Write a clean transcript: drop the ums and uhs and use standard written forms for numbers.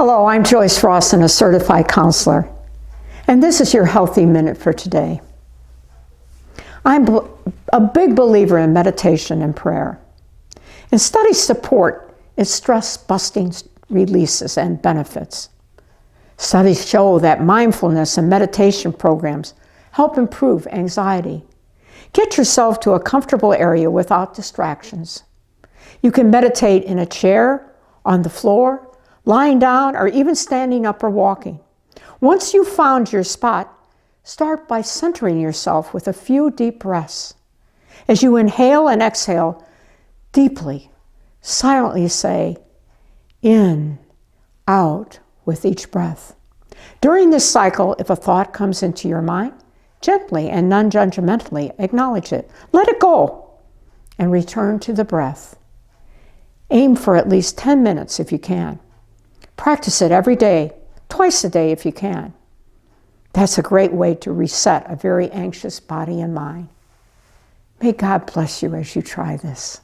Hello, I'm Joyce Rossen, a certified counselor, and this is your Healthy Minute for today. I'm a big believer in meditation and prayer, and studies support its stress-busting releases and benefits. Studies show that mindfulness and meditation programs help improve anxiety. Get yourself to a comfortable area without distractions. You can meditate in a chair, on the floor, lying down, or even standing up or walking. Once you've found your spot, start by centering yourself with a few deep breaths. As you inhale and exhale deeply, silently say, in, out with each breath. During this cycle, if a thought comes into your mind, gently and non-judgmentally acknowledge it. Let it go and return to the breath. Aim for at least 10 minutes if you can. Practice it every day, twice a day if you can. That's a great way to reset a very anxious body and mind. May God bless you as you try this.